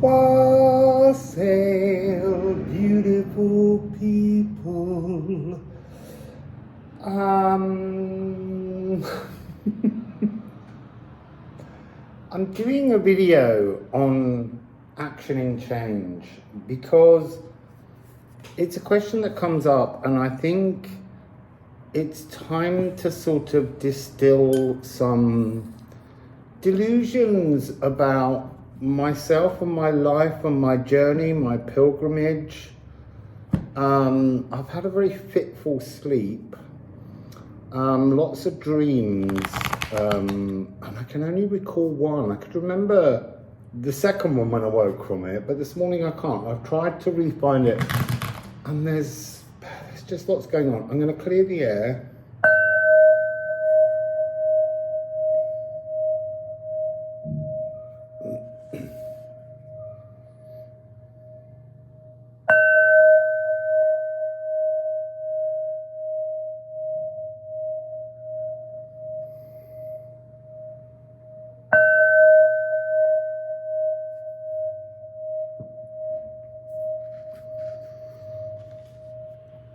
Wassail, beautiful people. I'm doing a video on actioning change because it's a question that comes up, and I think it's time to sort of distill some delusions about myself and my life and my journey, my pilgrimage. I've had a very fitful sleep, lots of dreams, and I can only recall one. I could remember the second one when I woke from it, but this morning I can't. I've tried to re-find it, and there's just lots going on. I'm going to clear the air.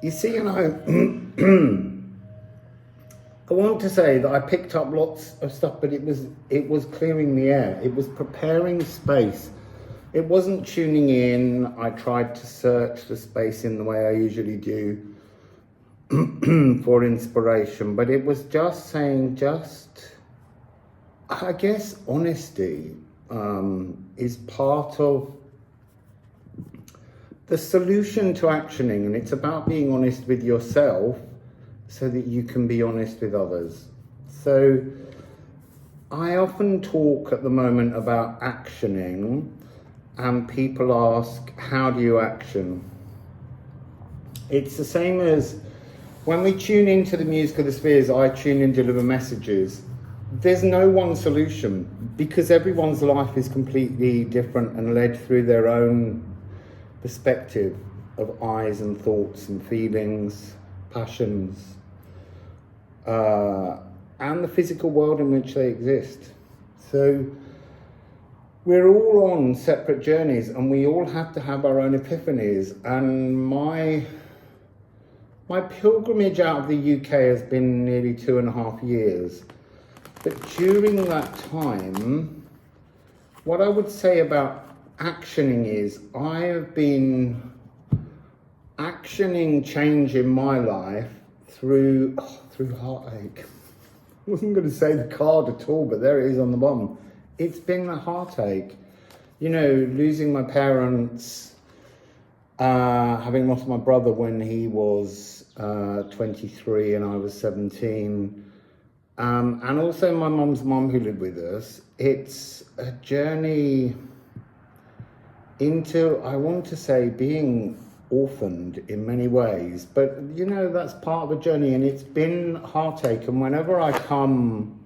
You see, I want to say that I picked up lots of stuff, but it was clearing the air. It was preparing space. It wasn't tuning in. I tried to search the space in the way I usually do for inspiration, but it was just saying, I guess honesty is part of the solution to actioning, and it's about being honest with yourself so that you can be honest with others. So I often talk at the moment about actioning, and people ask, how do you action? It's the same as when we tune into the music of the spheres, I tune in, deliver messages. There's no one solution because everyone's life is completely different and led through their own perspective of eyes and thoughts and feelings, passions, and the physical world in which they exist. So we're all on separate journeys, and we all have to have our own epiphanies. And my pilgrimage out of the UK has been nearly 2.5 years. But during that time, what I would say about actioning is I have been actioning change in my life through heartache. I wasn't going to say the card at all, but there it is on the bottom. It's been a heartache. You know, losing my parents, having lost my brother when he was 23 and I was 17, and also my mum's mum who lived with us. It's a journey into, I want to say, being orphaned in many ways, but you know, that's part of the journey, and it's been heartache. And whenever I come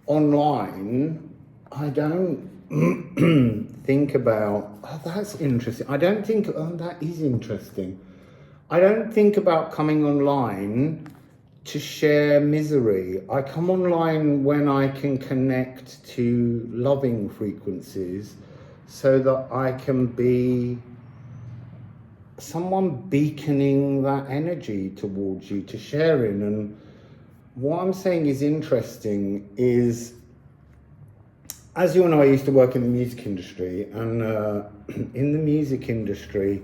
online, I don't think about, oh, that's interesting. I don't think, oh, that is interesting. I don't think about coming online to share misery. I come online when I can connect to loving frequencies, so that I can be someone beaconing that energy towards you to share in. And what I'm saying is interesting is, as you all know, I used to work in the music industry, and in the music industry,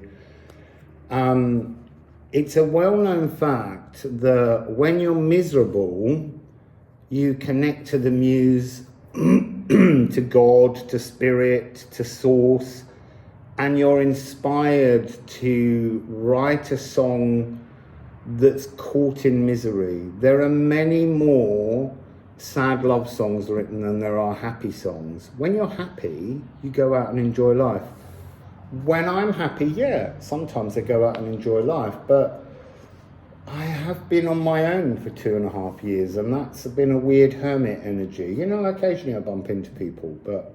it's a well-known fact that when you're miserable, you connect to the muse, to God, to spirit, to source, and you're inspired to write a song that's caught in misery. There are many more sad love songs written than there are happy songs. When you're happy, you go out and enjoy life. When I'm happy, yeah, sometimes I go out and enjoy life, but I have been on my own for 2.5 years, and that's been a weird hermit energy. You know, occasionally I bump into people, but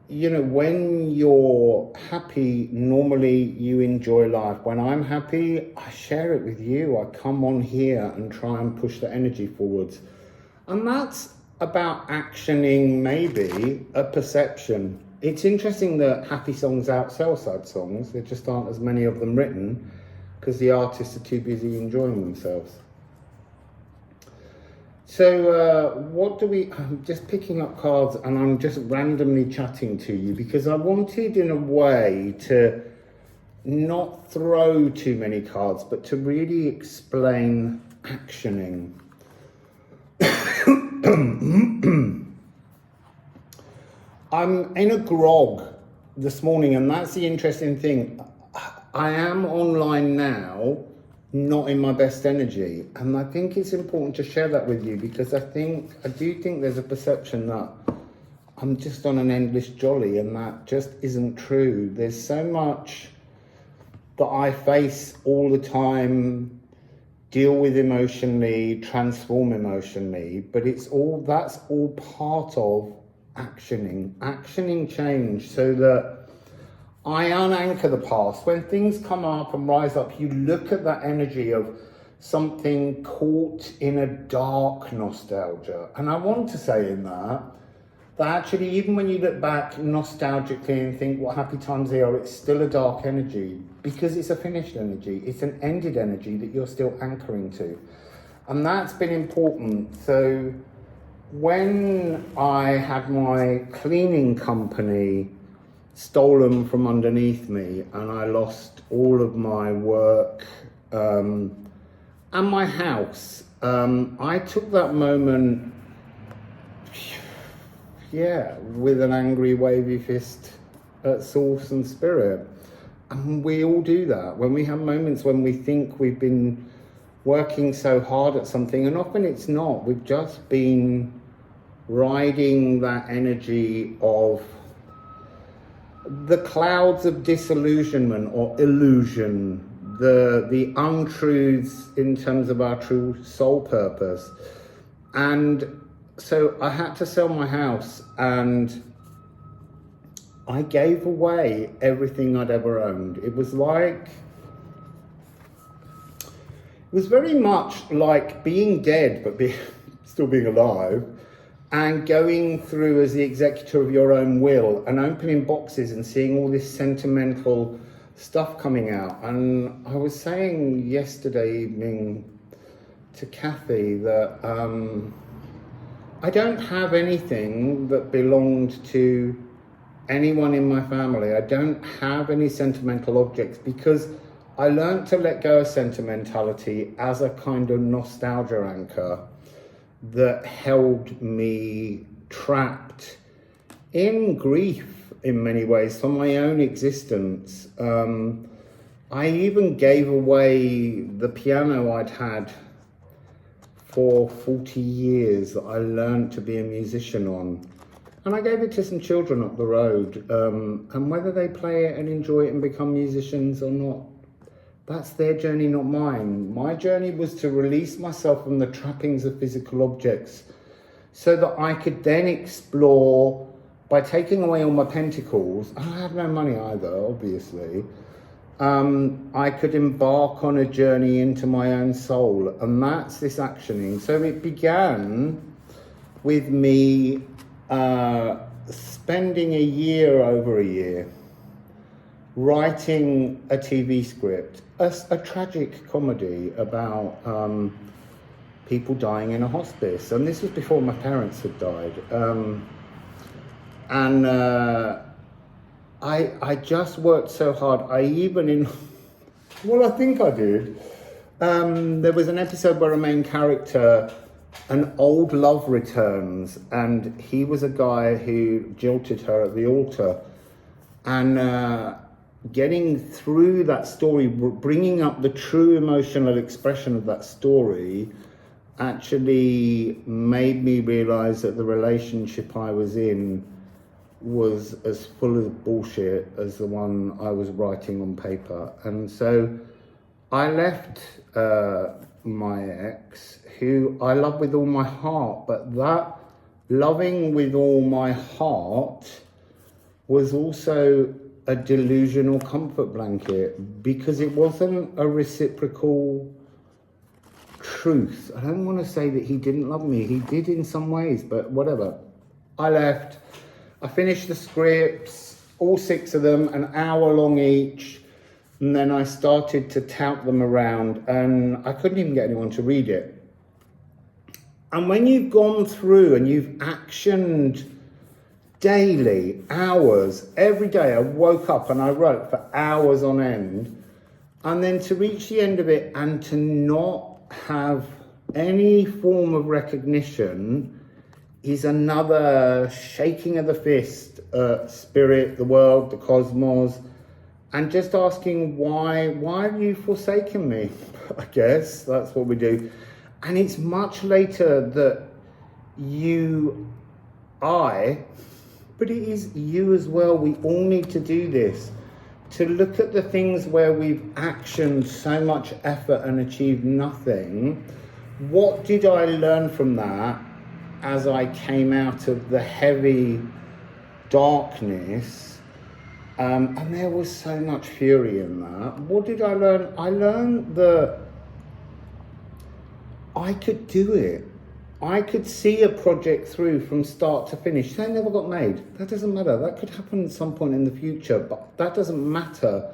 you know, when you're happy, normally you enjoy life. When I'm happy, I share it with you. I come on here and try and push the energy forwards. And that's about actioning maybe a perception. It's interesting that happy songs outsell sad songs. There just aren't as many of them written because the artists are too busy enjoying themselves. So I'm just picking up cards and I'm just randomly chatting to you because I wanted in a way to not throw too many cards, but to really explain actioning. I'm in a grog this morning, and that's the interesting thing. I am online now, not in my best energy, and I think it's important to share that with you because I do think there's a perception that I'm just on an endless jolly, and that just isn't true. There's so much that I face all the time, deal with emotionally, transform emotionally, but that's all part of actioning change, so that I unanchor the past. When things come up and rise up, you look at that energy of something caught in a dark nostalgia. And I want to say in that actually, even when you look back nostalgically and think what happy times they are, it's still a dark energy because it's a finished energy. It's an ended energy that you're still anchoring to. And that's been important. So when I had my cleaning company stolen from underneath me and I lost all of my work and my house, I took that moment with an angry wavy fist at source and spirit. And we all do that when we have moments when we think we've been working so hard at something, and often it's not. We've just been riding that energy of the clouds of disillusionment or illusion, the untruths in terms of our true soul purpose. And so I had to sell my house, and I gave away everything I'd ever owned. It was very much like being dead, but still being alive, and going through as the executor of your own will and opening boxes and seeing all this sentimental stuff coming out. And I was saying yesterday evening to Kathy that I don't have anything that belonged to anyone in my family. I don't have any sentimental objects because I learned to let go of sentimentality as a kind of nostalgia anchor that held me trapped in grief in many ways for my own existence. I even gave away the piano I'd had for 40 years that I learned to be a musician on. And I gave it to some children up the road. And whether they play it and enjoy it and become musicians or not, that's their journey, not mine. My journey was to release myself from the trappings of physical objects so that I could then explore by taking away all my pentacles. And I had no money either, obviously. I could embark on a journey into my own soul, and that's this actioning. So it began with me spending over a year writing a TV script, a tragic comedy about people dying in a hospice. And this was before my parents had died. I just worked so hard. I think I did. There was an episode where a main character, an old love returns, and he was a guy who jilted her at the altar. And getting through that story, bringing up the true emotional expression of that story, actually made me realize that the relationship I was in was as full of bullshit as the one I was writing on paper. And so I left my ex, who I love with all my heart, but that loving with all my heart was also a delusional comfort blanket because it wasn't a reciprocal truth. I don't want to say that he didn't love me. He did in some ways, but whatever. I left. I finished the scripts, all 6 of them, an hour long each. And then I started to tout them around, and I couldn't even get anyone to read it. And when you've gone through and you've actioned daily, hours, every day, I woke up and I wrote for hours on end. And then to reach the end of it and to not have any form of recognition is another shaking of the fist at spirit, the world, the cosmos, and just asking why have you forsaken me? I guess that's what we do. And it's much later that but it is you as well. We all need to do this, to look at the things where we've actioned so much effort and achieved nothing. What did I learn from that as I came out of the heavy darkness? And there was so much fury in that. What did I learn? I learned that I could do it. I could see a project through from start to finish. They never got made. That doesn't matter. That could happen at some point in the future, but that doesn't matter.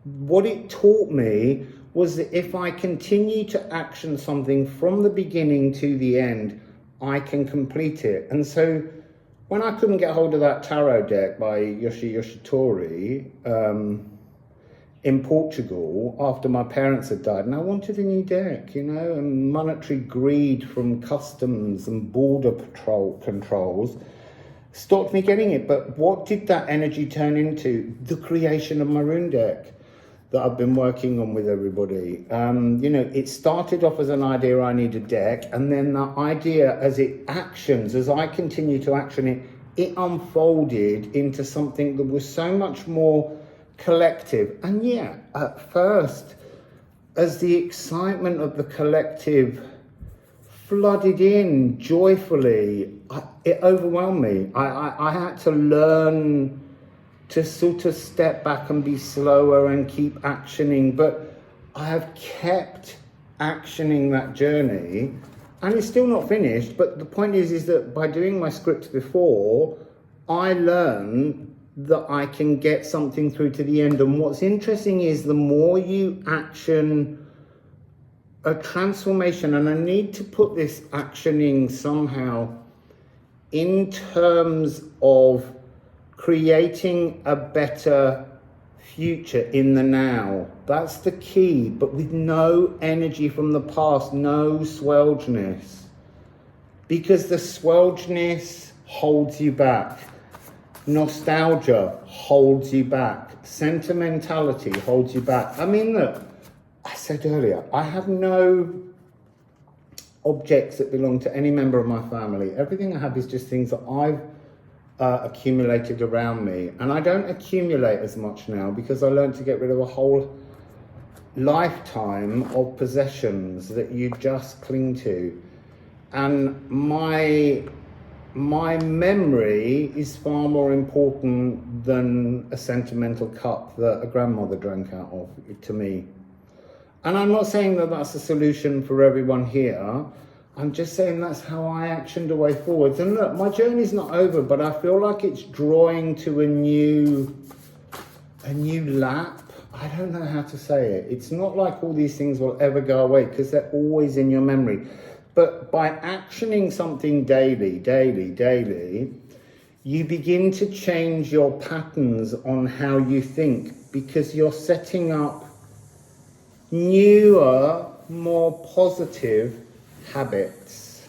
What it taught me was that if I continue to action something from the beginning to the end, I can complete it. And so when I couldn't get hold of that tarot deck by Yoshitori in Portugal after my parents had died, and I wanted a new deck, and monetary greed from customs and border patrol controls stopped me getting it. But what did that energy turn into? The creation of my rune deck that I've been working on with everybody. It started off as an idea, I need a deck, and then that idea, as it actions, as I continue to action it, it unfolded into something that was so much more collective. And yeah, at first, as the excitement of the collective flooded in joyfully, it overwhelmed me. I had to learn to sort of step back and be slower and keep actioning, but I have kept actioning that journey, and it's still not finished. But the point is that by doing my scripts before, I learned that I can get something through to the end. And what's interesting is the more you action a transformation, and I need to put this actioning somehow in terms of creating a better future in the now. That's the key, but with no energy from the past, no swelgeness. Because the swelgeness holds you back. Nostalgia holds you back. Sentimentality holds you back. I mean, look, I said earlier, I have no objects that belong to any member of my family. Everything I have is just things that I've accumulated around me. And I don't accumulate as much now because I learned to get rid of a whole lifetime of possessions that you just cling to. And my memory is far more important than a sentimental cup that a grandmother drank out of, to me. And I'm not saying that that's a solution for everyone here. I'm just saying that's how I actioned a way forwards. And look, my journey's not over, but I feel like it's drawing to a new lap. I don't know how to say it. It's not like all these things will ever go away because they're always in your memory. But by actioning something daily, you begin to change your patterns on how you think, because you're setting up newer, more positive habits.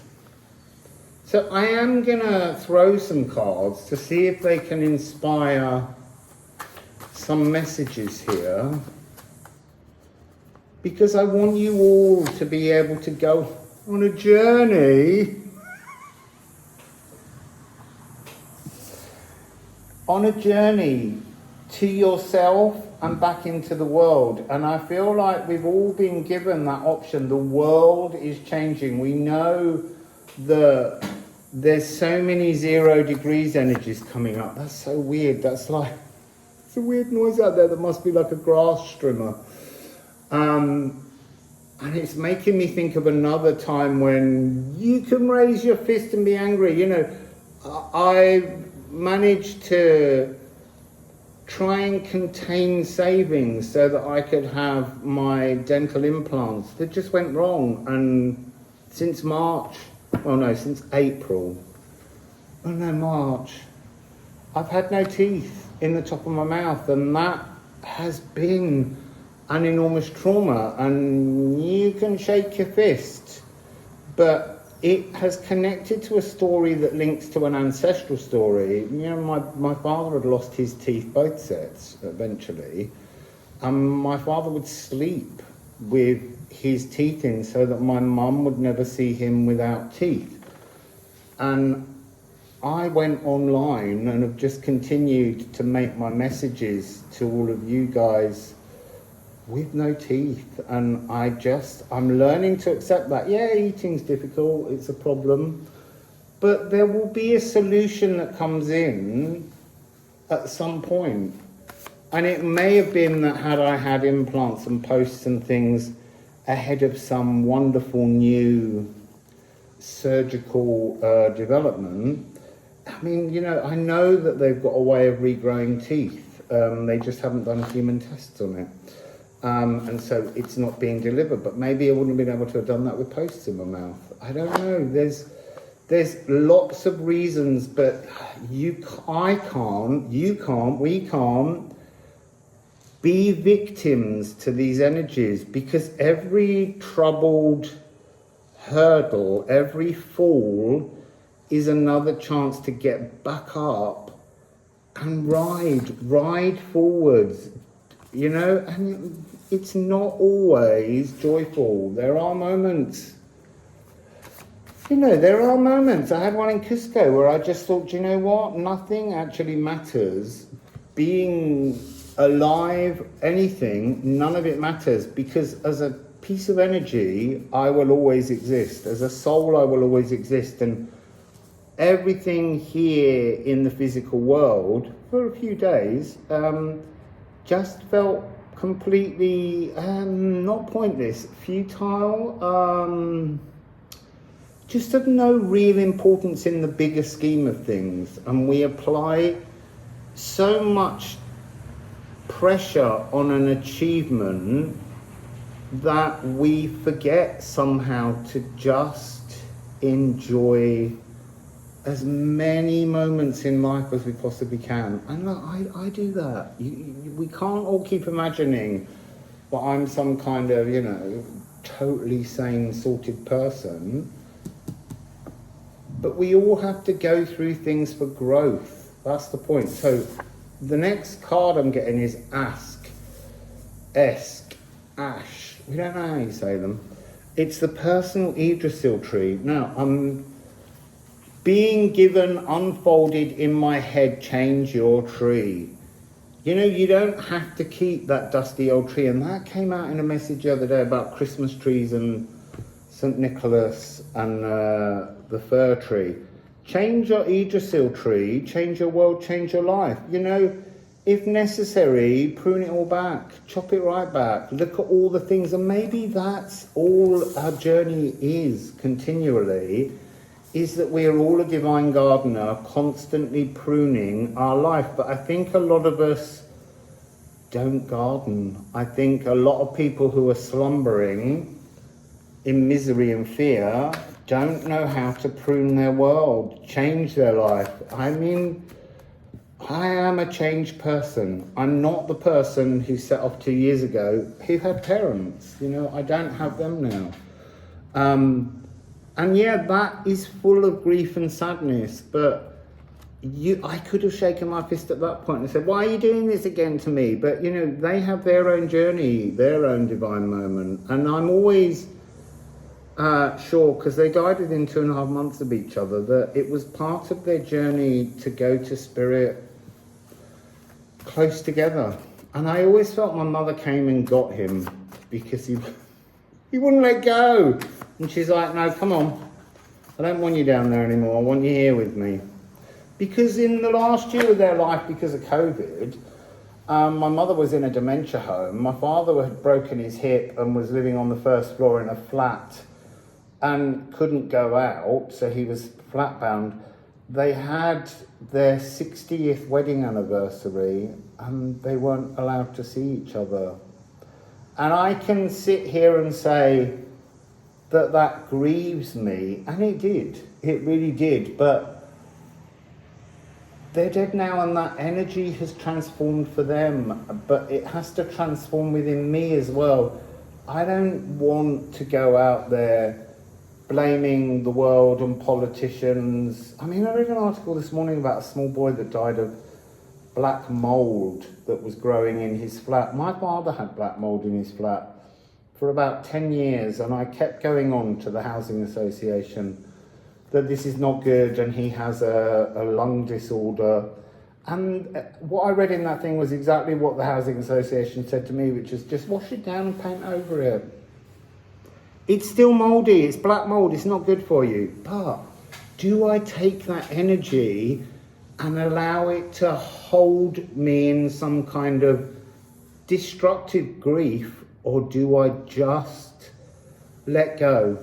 So I am gonna throw some cards to see if they can inspire some messages here, because I want you all to be able to go on a journey, to yourself and back into the world. And I feel like we've all been given that option. The world is changing. We know that there's so many 0 degrees energies coming up. That's so weird. That's like, it's a weird noise out there that must be like a grass strimmer. And it's making me think of another time when you can raise your fist and be angry. managed to try and contain savings so that I could have my dental implants. They just went wrong, and since April, March, I've had no teeth in the top of my mouth, and that has been an enormous trauma. And you can shake your fist, but it has connected to a story that links to an ancestral story. You know, my father had lost his teeth, both sets, eventually. My father would sleep with his teeth in so that my mum would never see him without teeth. And I went online and have just continued to make my messages to all of you guys with no teeth, and I'm learning to accept that. Yeah, eating's difficult, it's a problem, but there will be a solution that comes in at some point. And it may have been that had I had implants and posts and things ahead of some wonderful new surgical development. I mean, you know, I know that they've got a way of regrowing teeth. They just haven't done human tests on it. And so it's not being delivered, but maybe I wouldn't have been able to have done that with posts in my mouth. I don't know. There's lots of reasons, but we can't be victims to these energies, because every troubled hurdle, every fall is another chance to get back up and ride forwards. You know, and it's not always joyful. There are moments. You know, there are moments. I had one in Cusco where I just thought, you know what? Nothing actually matters. Being alive, anything, none of it matters, because as a piece of energy, I will always exist. As a soul, I will always exist. And everything here in the physical world, for a few days, just felt completely not pointless, futile, just of no real importance in the bigger scheme of things. And we apply so much pressure on an achievement that we forget somehow to just enjoy as many moments in life as we possibly can. And look, I do that. We can't all keep imagining that I'm some kind of, you know, totally sane, sorted person. But we all have to go through things for growth. That's the point. So the next card I'm getting is ask, esk, ash. We don't know how you say them. It's the personal Yggdrasil tree. Now, I'm being given, unfolded in my head, change your tree. You know, you don't have to keep that dusty old tree. And that came out in a message the other day about Christmas trees and St. Nicholas and the fir tree. Change your Yggdrasil tree, change your world, change your life. You know, if necessary, prune it all back, chop it right back, look at all the things. And maybe that's all our journey is continually, is that we're all a divine gardener constantly pruning our life. But I think a lot of us don't garden. I think a lot of people who are slumbering in misery and fear don't know how to prune their world, change their life. I mean, I am a changed person. I'm not the person who set off 2 years ago who had parents. You know, I don't have them now. And yeah, that is full of grief and sadness, but I could have shaken my fist at that point and said, why are you doing this again to me? But, you know, they have their own journey, their own divine moment. And I'm always sure, because they died within 2.5 months of each other, that it was part of their journey to go to spirit close together. And I always felt my mother came and got him because he wouldn't let go. And she's like, no, come on. I don't want you down there anymore. I want you here with me. Because in the last year of their life, because of COVID, my mother was in a dementia home. My father had broken his hip and was living on the first floor in a flat and couldn't go out, so he was flat bound. they had their 60th wedding anniversary and they weren't allowed to see each other. And I can sit here and say that grieves me, and it did, it really did, but they're dead now and that energy has transformed for them, but it has to transform within me as well. I don't want to go out there blaming the world and politicians. I mean, I read an article this morning about a small boy that died of black mould that was growing in his flat. My father had black mould in his flat for about 10 years, and I kept going on to the housing association that this is not good and he has a lung disorder. And what I read in that thing was exactly what the housing association said to me, which is just wash it down and paint over it. It's still mouldy, it's black mould, it's not good for you. But do I take that energy and allow it to hold me in some kind of destructive grief, or do I just let go?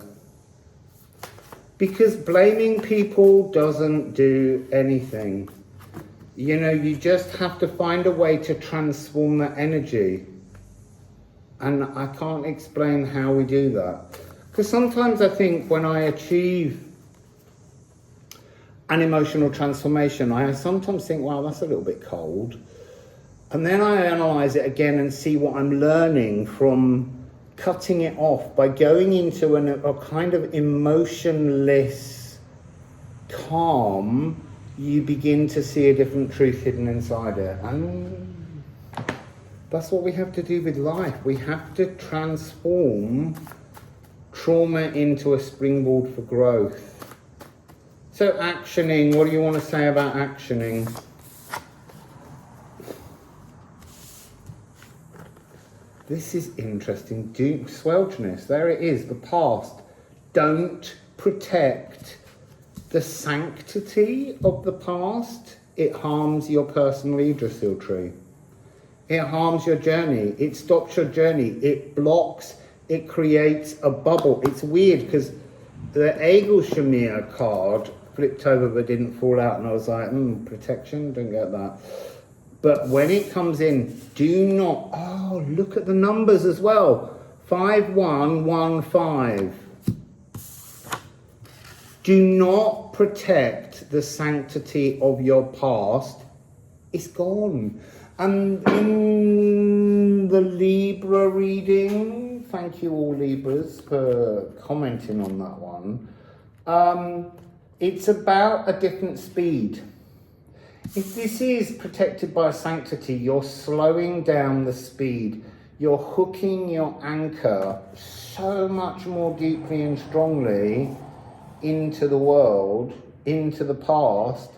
Because blaming people doesn't do anything. You know, you just have to find a way to transform that energy. And I can't explain how we do that. Because sometimes I think when I achieve an emotional transformation, I sometimes think, wow, that's a little bit cold. And then I analyze it again and see what I'm learning from cutting it off by going into a kind of emotionless calm. You begin to see a different truth hidden inside it. And that's what we have to do with life. We have to transform trauma into a springboard for growth. So actioning, what do you want to say about actioning? This is interesting. Swelterness, there it is, the past. Don't protect the sanctity of the past. It harms your personal Yggdrasil tree. It harms your journey. It stops your journey. It blocks. It creates a bubble. It's weird because the Egel card flipped over but didn't fall out, and I was like, protection, don't get that. But when it comes in, do not, look at the numbers as well. 5115. Do not protect the sanctity of your past. It's gone. And in the Libra reading, thank you all Libras for commenting on that one. It's about a different speed. If this is protected by sanctity, you're slowing down the speed. You're hooking your anchor so much more deeply and strongly into the world, into the past,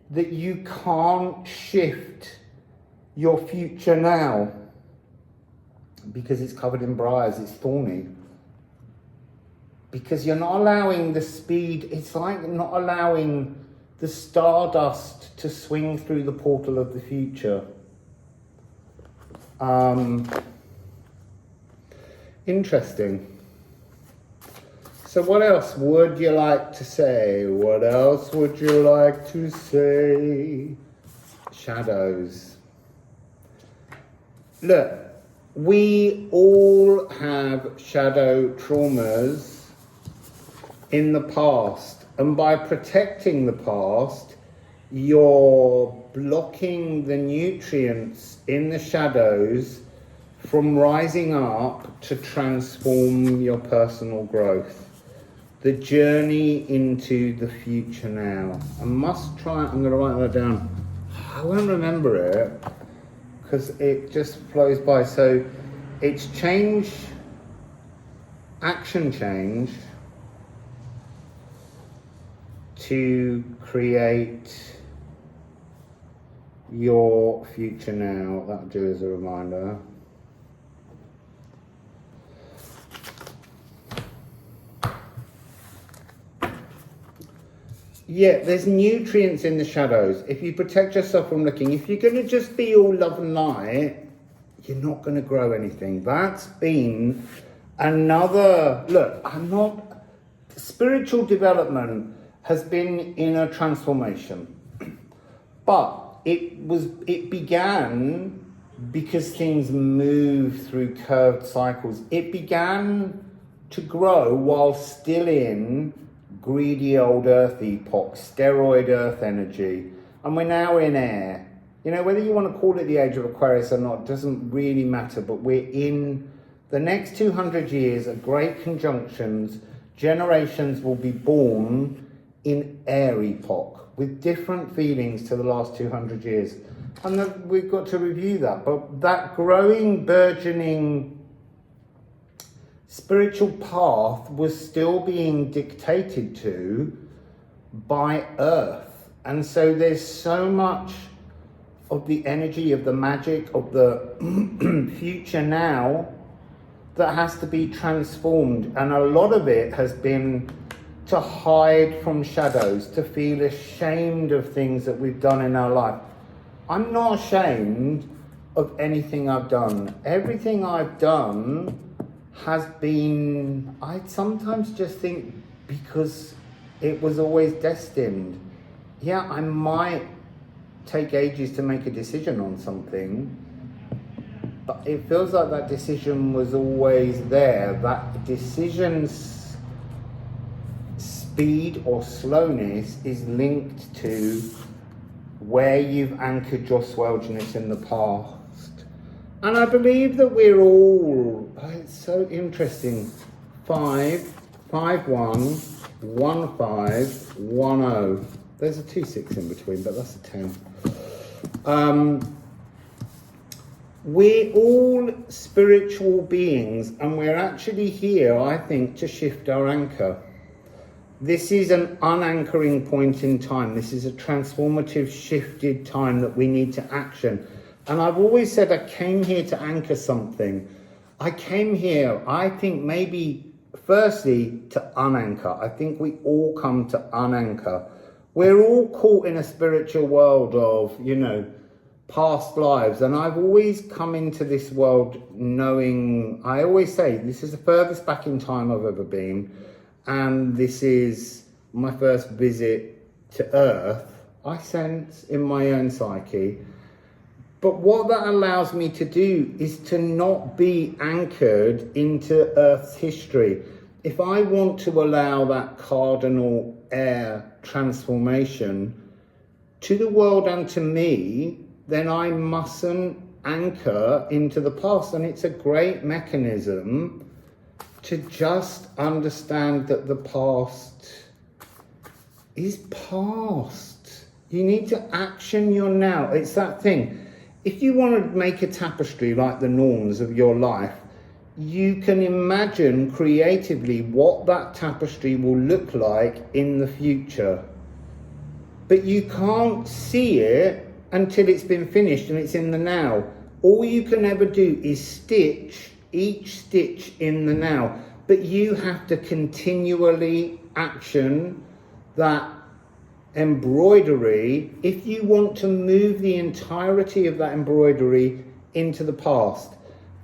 that you can't shift your future now because it's covered in briars, it's thorny. Because you're not allowing the speed, it's like not allowing the stardust to swing through the portal of the future. Interesting. So what else would you like to say? What else would you like to say? Shadows. Look, we all have shadow traumas in the past. And by protecting the past, you're blocking the nutrients in the shadows from rising up to transform your personal growth. The journey into the future now. I'm going to write that down. I won't remember it because it just flows by. So it's change, action change, to create your future now. That'll do as a reminder. Yeah, there's nutrients in the shadows. If you protect yourself from looking, if you're going to just be all love and light, you're not going to grow anything. That's been another, look, spiritual development has been in a transformation. But it began because things move through curved cycles. It began to grow while still in greedy old earth epoch, steroid earth energy, and we're now in air. You know, whether you want to call it the age of Aquarius or not doesn't really matter, but we're in the next 200 years of great conjunctions. Generations will be born in air epoch with different feelings to the last 200 years. And we've got to review that. But that growing, burgeoning spiritual path was still being dictated to by Earth. And so there's so much of the energy, of the magic, of the future now that has to be transformed. And a lot of it has been to hide from shadows, to feel ashamed of things that we've done in our life. I'm not ashamed of anything I've done. Everything I've done has been, I sometimes just think, because it was always destined. Yeah, I might take ages to make a decision on something, but it feels like that decision was always there. That decision's speed or slowness is linked to where you've anchored your swelginess in the past. And I believe that we're all, it's so interesting, 5, 5, 1, 1, 5, 1, 0. There's a 2, 6 in between, but that's a 10. We're all spiritual beings, and we're actually here, I think, to shift our anchor. This is an unanchoring point in time. This is a transformative, shifted time that we need to action. And I've always said I came here to anchor something. I came here, I think, maybe firstly to unanchor. I think we all come to unanchor. We're all caught in a spiritual world of, you know, past lives. And I've always come into this world knowing, I always say, this is the furthest back in time I've ever been. And this is my first visit to Earth, I sense, in my own psyche. But what that allows me to do is to not be anchored into Earth's history. If I want to allow that cardinal air transformation to the world and to me, then I mustn't anchor into the past. And it's a great mechanism to just understand that the past is past. You need to action your now. It's that thing. If you want to make a tapestry like the norms of your life, you can imagine creatively what that tapestry will look like in the future. But you can't see it until it's been finished and it's in the now. All you can ever do is stitch each stitch in the now, but you have to continually action that embroidery if you want to move the entirety of that embroidery into the past.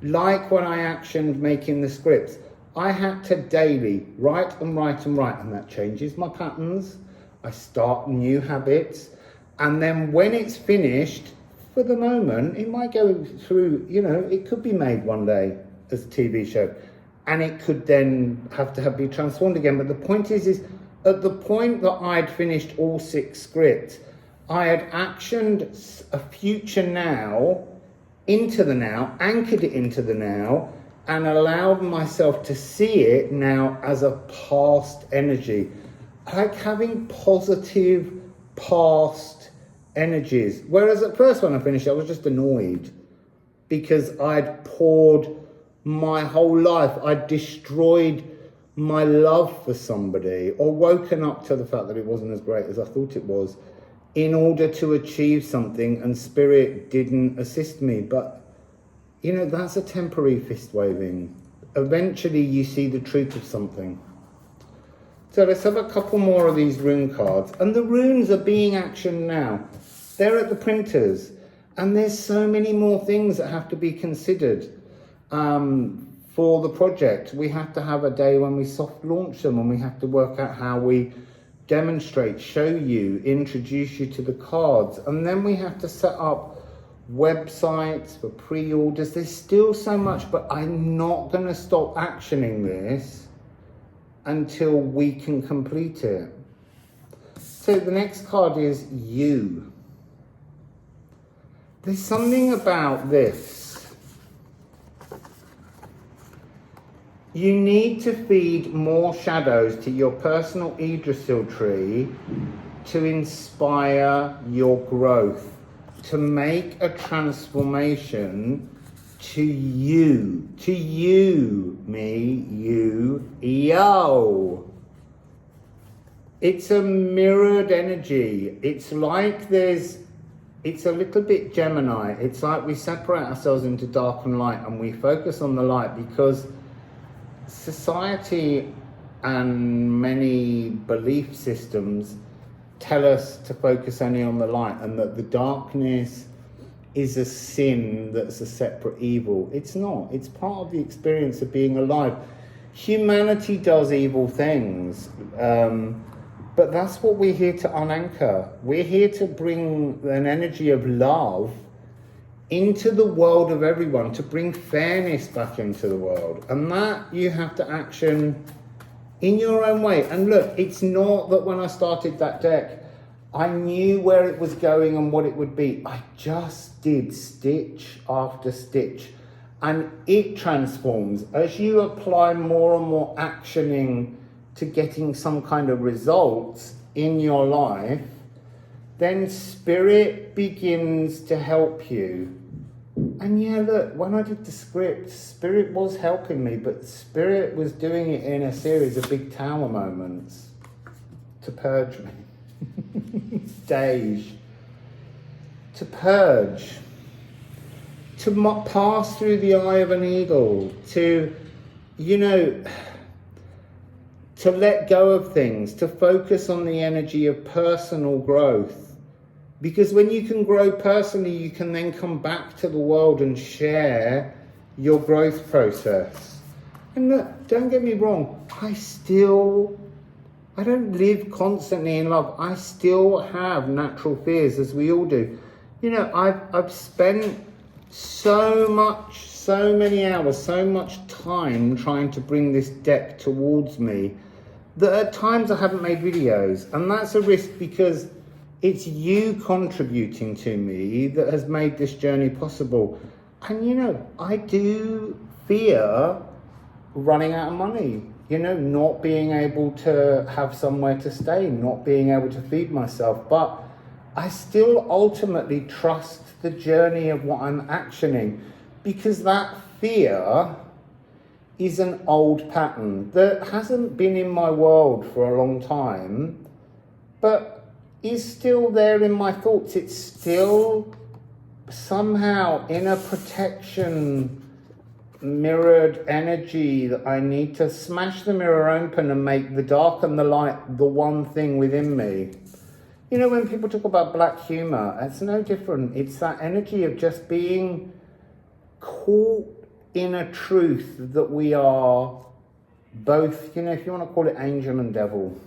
Like when I actioned making the scripts, I had to daily write and write and write, and that changes my patterns. I start new habits, and then when it's finished, for the moment, it might go through, you know, it could be made one day as a TV show, and it could then have to be transformed again. But the point is at the point that I'd finished all 6 scripts, I had actioned a future now into the now, anchored it into the now, and allowed myself to see it now as a past energy. Like having positive past energies. Whereas at first when I finished, I was just annoyed because I'd poured my whole life, I'd destroyed my love for somebody, or woken up to the fact that it wasn't as great as I thought it was, in order to achieve something, and spirit didn't assist me. But, you know, that's a temporary fist waving. Eventually you see the truth of something. So let's have a couple more of these rune cards. And the runes are being actioned now. They're at the printers. And there's so many more things that have to be considered for the project. We have to have a day when we soft launch them, and we have to work out how we demonstrate, show you, introduce you to the cards. And then we have to set up websites for pre-orders. There's still so much, but I'm not going to stop actioning this until we can complete it. So the next card is you. There's something about this. You need to feed more shadows to your personal Yggdrasil tree to inspire your growth, to make a transformation to you, me, you, yo. It's a mirrored energy. It's like it's a little bit Gemini. It's like we separate ourselves into dark and light, and we focus on the light because society and many belief systems tell us to focus only on the light, and that the darkness is a sin that's a separate evil. It's not. It's part of the experience of being alive. Humanity does evil things, but that's what we're here to unanchor. We're here to bring an energy of love into the world of everyone, to bring fairness back into the world. And that you have to action in your own way. And look, it's not that when I started that deck, I knew where it was going and what it would be. I just did stitch after stitch. And it transforms. As you apply more and more actioning to getting some kind of results in your life, then spirit begins to help you. And yeah, look, when I did the script, spirit was helping me, but spirit was doing it in a series of big tower moments to purge me. Stage. To purge. To pass through the eye of an eagle. To, to let go of things. To focus on the energy of personal growth. Because when you can grow personally, you can then come back to the world and share your growth process. And look, don't get me wrong, I don't live constantly in love. I still have natural fears, as we all do. I've spent so many hours, so much time trying to bring this deck towards me that at times I haven't made videos. And that's a risk because it's you contributing to me that has made this journey possible. And I do fear running out of money, not being able to have somewhere to stay, not being able to feed myself. But I still ultimately trust the journey of what I'm actioning, because that fear is an old pattern that hasn't been in my world for a long time, but is still there in my thoughts. It's still somehow in a protection mirrored energy that I need to smash the mirror open and make the dark and the light the one thing within me. When people talk about black humor, it's no different. It's that energy of just being caught in a truth that we are both, if you want to call it angel and devil,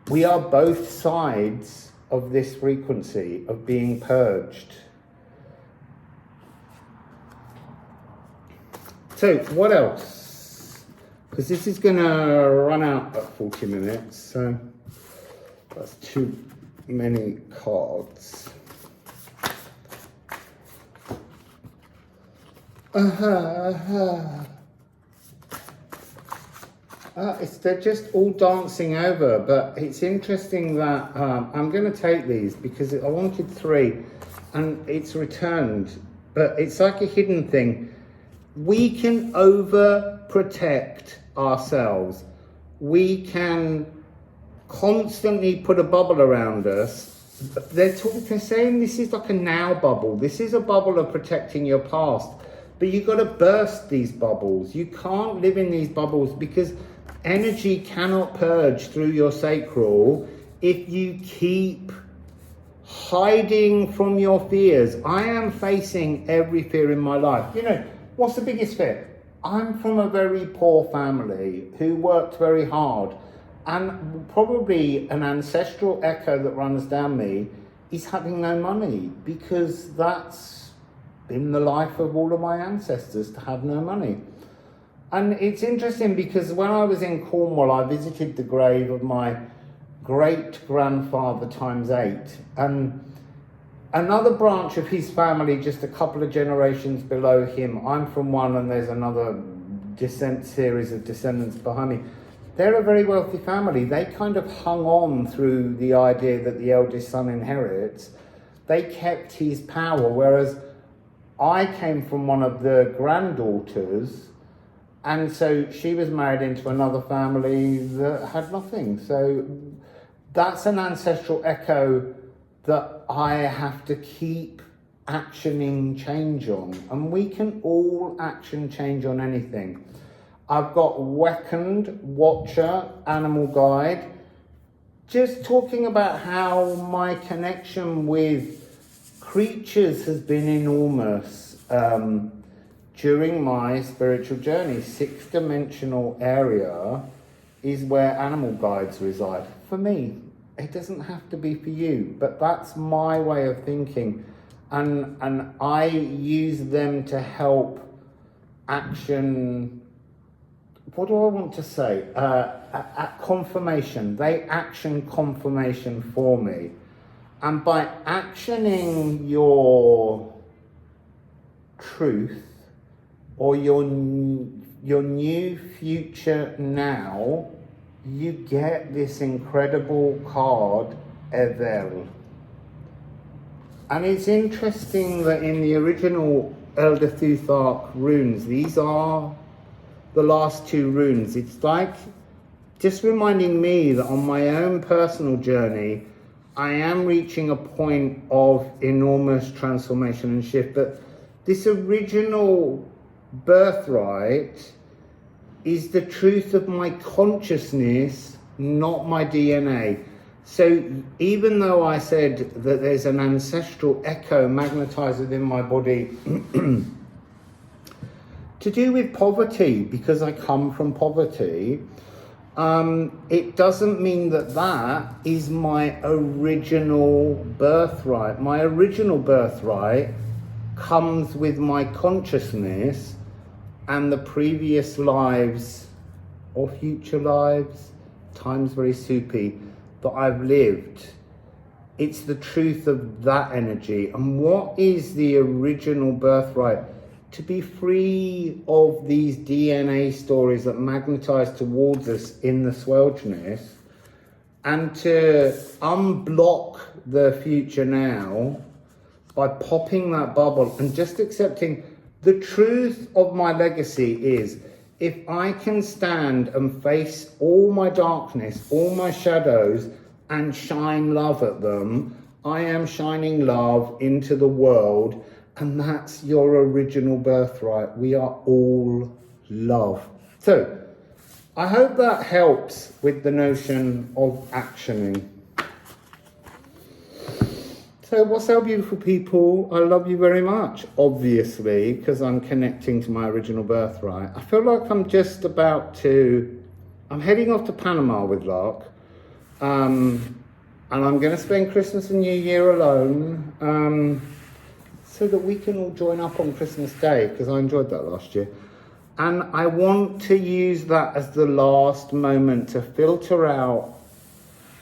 we are both sides of this frequency of being purged. So what else? Because this is going to run out at 40 minutes, so that's too many cards. They're just all dancing over, but it's interesting that I'm going to take these because I wanted 3 and it's returned, but it's like a hidden thing. We can overprotect ourselves. We can constantly put a bubble around us. They're saying this is like a now bubble. This is a bubble of protecting your past, but you've got to burst these bubbles. You can't live in these bubbles because energy cannot purge through your sacral if you keep hiding from your fears. I am facing every fear in my life. What's the biggest fear? I'm from a very poor family who worked very hard. And probably an ancestral echo that runs down me is having no money, because that's been the life of all of my ancestors, to have no money. And it's interesting because when I was in Cornwall, I visited the grave of my great-grandfather times 8. And another branch of his family, just a couple of generations below him, I'm from one and there's another series of descendants behind me. They're a very wealthy family. They kind of hung on through the idea that the eldest son inherits. They kept his power, whereas I came from one of the granddaughters, and so she was married into another family that had nothing. So that's an ancestral echo that I have to keep actioning change on. And we can all action change on anything. I've got Weakened, Watcher, Animal Guide, just talking about how my connection with creatures has been enormous during my spiritual journey. 6th dimensional area is where animal guides reside. For me, it doesn't have to be for you, but that's my way of thinking. And I use them to help action. What do I want to say? Confirmation. They action confirmation for me. And by actioning your truth or your new future now, you get this incredible card, Evel. And it's interesting that in the original Elder Thuthark runes, these are the last 2 runes. It's like just reminding me that on my own personal journey, I am reaching a point of enormous transformation and shift. But this original birthright is the truth of my consciousness, not my DNA. So even though I said that there's an ancestral echo magnetized within my body to do with poverty, because I come from poverty, it doesn't mean that that is my original birthright. My original birthright comes with my consciousness and the previous lives or future lives, time's very soupy, that I've lived. It's the truth of that energy. And what is the original birthright? To be free of these DNA stories that magnetize towards us in the swelchness, and to unblock the future now by popping that bubble and just accepting the truth of my legacy is, if I can stand and face all my darkness, all my shadows, and shine love at them, I am shining love into the world. And that's your original birthright. We are all love. So I hope that helps with the notion of actioning. So Wassail, beautiful people, I love you very much, obviously, because I'm connecting to my original birthright. I feel like I'm just about to, I'm heading off to Panama with Lark. And I'm going to spend Christmas and New Year alone. So that we can all join up on Christmas Day, because I enjoyed that last year. And I want to use that as the last moment to filter out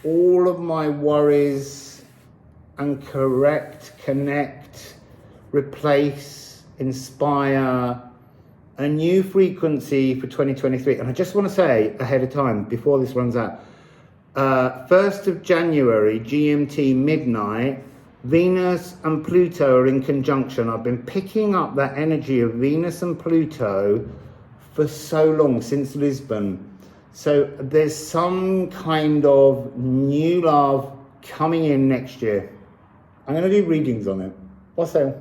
all of my worries and correct, connect, replace, inspire a new frequency for 2023. And I just want to say ahead of time, before this runs out, 1st of January, GMT midnight, Venus and Pluto are in conjunction. I've been picking up that energy of Venus and Pluto for so long, since Lisbon. So there's some kind of new love coming in next year. I'm going to do readings on it. Wassail.